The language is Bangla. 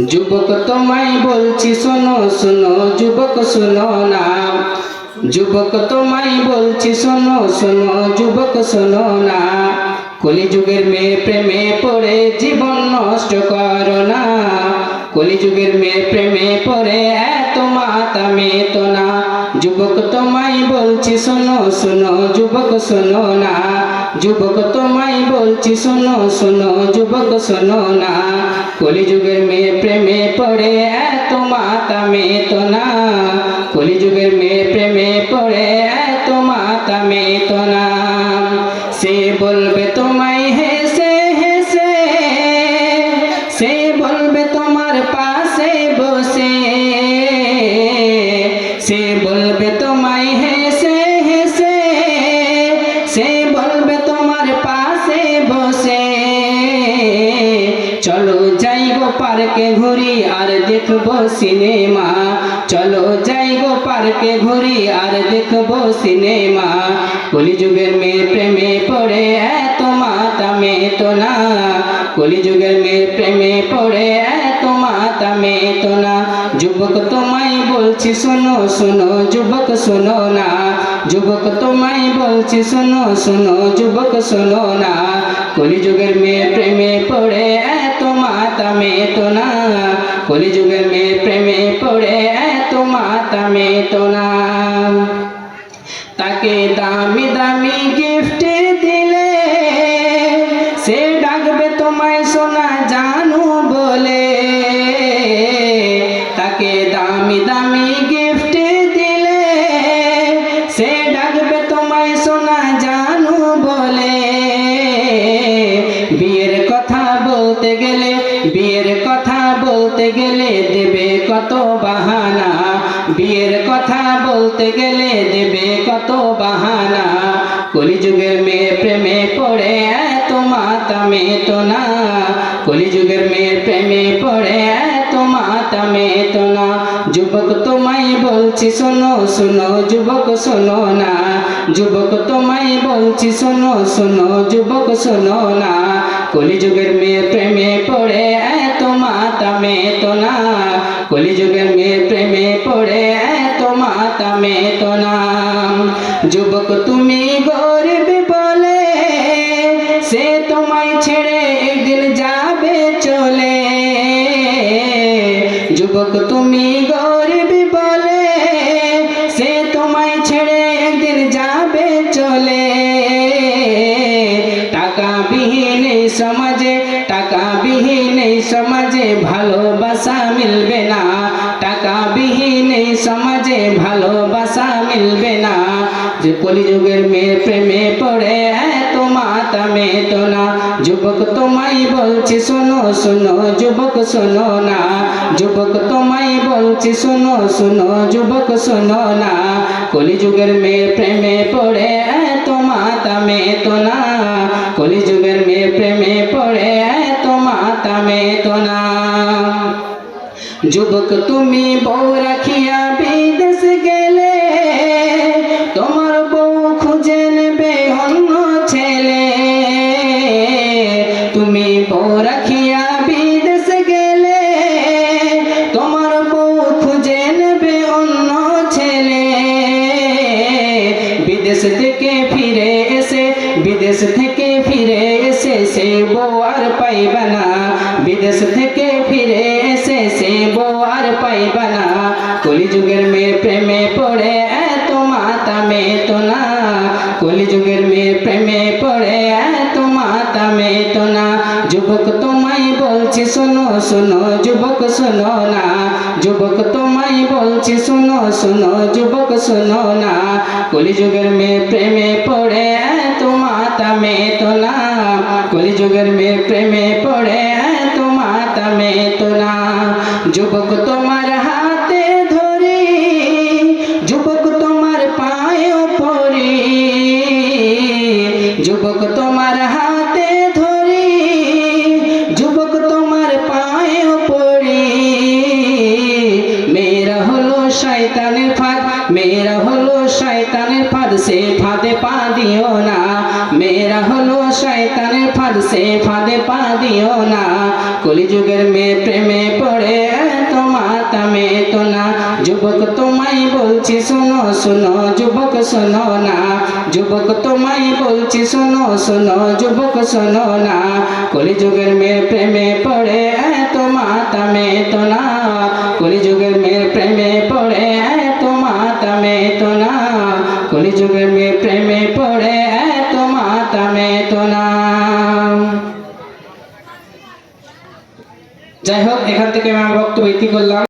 যুবক তোমায় বলছি শোনো শোনো যুবক শোনো না, যুবক তোমায় বলছি শোনো শোনো যুবক শোনো না, কলিযুগের মেয়ে প্রেমে পড়ে জীবন নষ্ট করো না, কলিযুগের মেয়ে প্রেমে পড়ে এত মাতামে তো না। যুবক তোমায় বলছি শোনো শোনো যুবক শোনো না, যুবক তোমায় বলছি শোনো শোনো যুবক শোনো না, কলিযুগের মেয়ে প্রেমে পড়ে এত মাতামে তো না, কলিযুগের মেয়ে প্রেমে পড়ে এত মাতামে তো না। সে বলবে তোমায় হেসে হেসে, সে বলবে তোমার পাশে বসে, সে বলবে তোমায় হেসে হেসে, সে বলবে তোমার পাশে বসে, চলো যাই গো পার্কে ঘুরি আর দেখবো সিনেমা, চলো যাই গো পার্কে ঘুরি আর দেখবো সিনেমা, কলিযুগের মেয়ে প্রেমে পড়ে এত মাতামে তো না, কলিযুগের মেয়ে প্রেমে পড়ে এত মাতামে তো না। যুবক তোমায় বলছি শোনো শোনো যুবক শোনো না, যুবক তোমায় বলছি শোনো শোনো যুবক শোনো না, কলিযুগের মেয়ে প্রেমে পড়ে এত মাতামে তো না, কলিযুগের মেয়ে প্রেমে পড়ে এত মাতামে তো না। তাকে দামি দামি গিফট দিলে সে ডাকবে তোমায় সোনা জানু বলে, তাকে দামি দামি গিফট দিলে সে ডাকবে তোমায় সোনা জানু বলে, বিয়ের কথা বলতে গেলে, বিয়ের কথা বলতে গেলে দেবে কত বাহানা, বিয়ের কথা বলতে গেলে দেবে কত বাহানা, কলিযুগের মেয়ে প্রেমে পড়ে এত মাতামে তো না, কলিযুগের মেয়ে প্রেমে পড়ে এত মাতামে তো না। যুবক তোমায় বলছি শোনো শোনো যুবক শোনো না, যুবক তোমায় বলছি শোনো শোনো যুবক শোনো না, কলিযুগের মেয়ে প্রেমে পড়ে এত মাতামে তো না, কলিযুগের মেয়ে প্রেমে পড়ে এত মাতামে তো না। যুবক তুমি গরিব বলে সে তোমায় ছেড়ে একদিন যাবে চলে, যুবক তুমি গরিব বলে সে তোমায় ছেড়ে একদিন যাবে চলে, টাকা বিহীন এই সমাজে, টাকা বিহীন এই সমাজে ভালোবাসা মিলবে না, টাকা বিহীন এই সমাজে ভালোবাসা মিলবে না, যে কলিযুগের মেয়ে প্রেমে পড়ে এত মাতামে তো না। যুবক তোমায় বলছি শোনো শোনো যুবক শোনো না, যুবক তোমায় বলছি শোনো শোনো যুবক শোনো না, কলিযুগের মেয়ে প্রেমে পড়ে এত মাতামে তো না, কলিযুগের মেয়ে প্রেমে পড়ে এত মাতামে তো না। যুবক তুমি বউ রাখিয়া বিদেশ গেলে তোমার বউ খুঁজে নেবে অন্য ছেলে, তুমি বউ রাখিয়া বিদেশ গেলে তোমার বউ খুঁজে নেবে অন্য ছেলে, বিদেশ থেকে ফিরে এসে, বিদেশ থেকে ফিরে এসে সে বউ আর পাইবা না, বিদেশ থেকে ফিরে এসে সে বউ আর পাইবা না, কলিযুগের মেয়ে প্রেমে পড়ে এত মাতামে তো না, কলিযুগের মেয়ে প্রেমে পড়ে এত মাতামে তো না। যুবক তোমায় বলছি শোনো শোনো যুবক শোনো না, যুবক তোমায় বলছি শোনো শোনো যুবক শোনো না, কলিযুগের মেয়ে প্রেমে পড়ে এত মাতামে তো না, কলিযুগের মেয়ে প্রেমে পড়ে এত মাতামে তো না। যুবক তোমার হাতে ধরি, যুবক তোমার পায়ে পড়ি, যুবক তোমার হাতে ধরি, যুবক তোমার পায়ে পড়ি, মেয়েরা হলো শয়তানের ফাঁদ, মেয়েরা হলো শয়তানের ফাঁদ সে ফাঁদে পা দিও না, মেয়েরা হলো শয়তানের ফাঁদ সে ফাঁদে পা দিও না, কলিযুগের মেয়ে প্রেমে পড়ে যুবক তোমায় বলছি শোনো শোনো যুবক শোনো না, যুবক তোমায় বলছি শোনো শোনো যুবক শোনো না, কলিযুগের মেয়ের প্রেমে পড়ে এত মাতামে তো না, কলিযুগের মেয়ের প্রেমে পড়ে এত মাতামে তো না, কলিযুগের মেয়ের প্রেমে পড়ে এত মাতামে তো না। যাই হোক, এখান থেকে আমি আমার বক্তব্য ইতি করলাম।